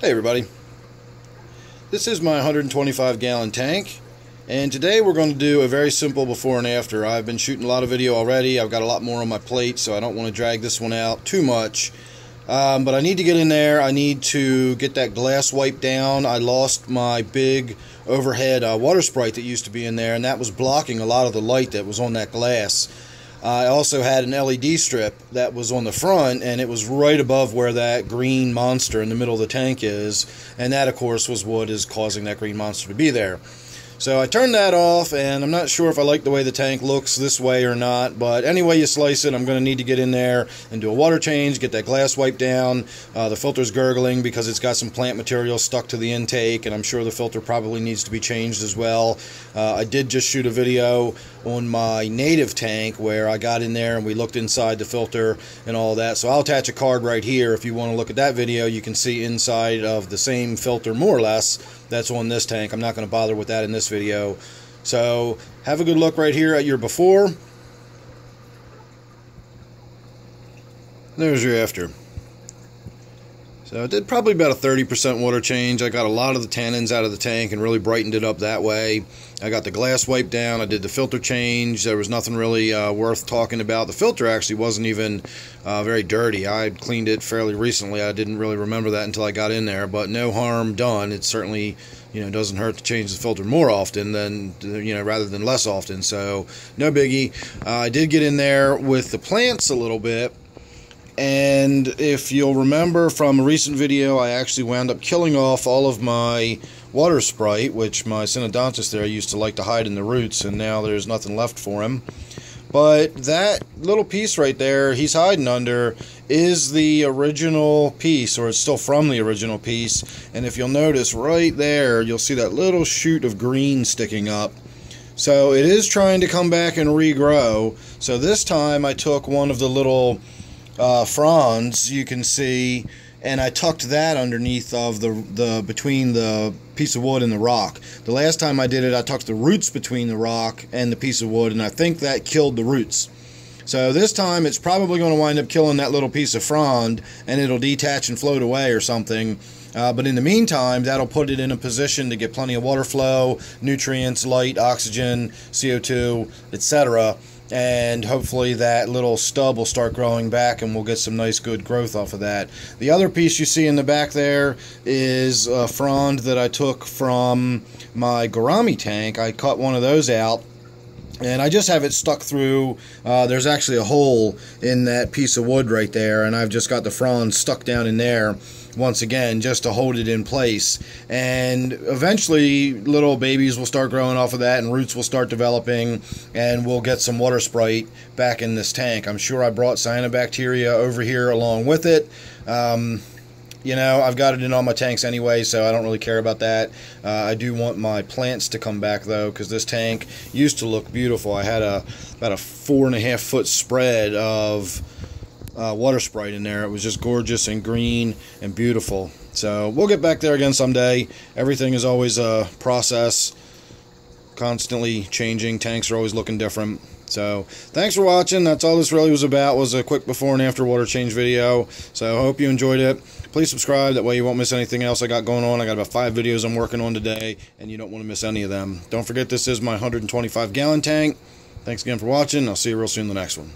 Hey everybody, this is my 125 gallon tank, and today we're going to do a very simple before and after. I've been shooting a lot of video already. I've got a lot more on my plate, so I don't want to drag this one out too much, but I need to get in there. I need to get that glass wiped down. I lost my big overhead water sprite that used to be in there, and that was blocking a lot of the light that was on that glass. I also had an LED strip that was on the front, and it was right above where that green monster in the middle of the tank is, and that of course was what is causing that green monster to be there. So I turned that off, and I'm not sure if I like the way the tank looks this way or not, but any way you slice it, I'm going to need to get in there and do a water change, get that glass wiped down. The filter's gurgling because it's got some plant material stuck to the intake, and I'm sure the filter probably needs to be changed as well. I did just shoot a video on my native tank where I got in there and we looked inside the filter and all that, so I'll attach a card right here. If you want to look at that video, you can see inside of the same filter more or less that's on this tank. I'm not going to bother with that in this video. So have a good look right here at your before. There's your after. So I did probably about a 30% water change. I got a lot of the tannins out of the tank and really brightened it up that way. I got the glass wiped down. I did the filter change. There was nothing really worth talking about. The filter actually wasn't even very dirty. I had cleaned it fairly recently. I didn't really remember that until I got in there, but no harm done. It certainly, doesn't hurt to change the filter more often than, rather than less often. So no biggie. I did get in there with the plants a little bit. And if you'll remember from a recent video, I actually wound up killing off all of my water sprite, which my synodontist there used to like to hide in the roots, and now there's nothing left for him. But that little piece right there he's hiding under is the original piece, or it's still from the original piece. And if you'll notice right there, you'll see that little shoot of green sticking up. So it is trying to come back and regrow. So this time I took one of the little fronds, you can see, and I tucked that underneath of the between the piece of wood and the rock. The last time I did it, I tucked the roots between the rock and the piece of wood, and I think that killed the roots. So this time it's probably going to wind up killing that little piece of frond, and it'll detach and float away or something. But in the meantime, that'll put it in a position to get plenty of water flow, nutrients, light, oxygen, CO2, etc. And hopefully that little stub will start growing back and we'll get some nice good growth off of that. The other piece you see in the back there is a frond that I took from my gourami tank. I cut one of those out, and I just have it stuck through. There's actually a hole in that piece of wood right there, and I've just got the frond stuck down in there once again just to hold it in place. And eventually little babies will start growing off of that and roots will start developing, and we'll get some water sprite back in this tank. I'm sure I brought cyanobacteria over here along with it. I've got it in all my tanks anyway, so I don't really care about that. I do want my plants to come back though, because this tank used to look beautiful. I had about a 4.5 foot spread of water sprite in there. It was just gorgeous and green and beautiful. So we'll get back there again someday. Everything is always a process, constantly changing. Tanks are always looking different. So thanks for watching. That's all this really was about, was a quick before and after water change video. So I hope you enjoyed it. Please subscribe, that way you won't miss anything else I got going on. I got about 5 videos I'm working on today, and you don't want to miss any of them. Don't forget, this is my 125 gallon tank. Thanks again for watching. I'll see you real soon in the next one.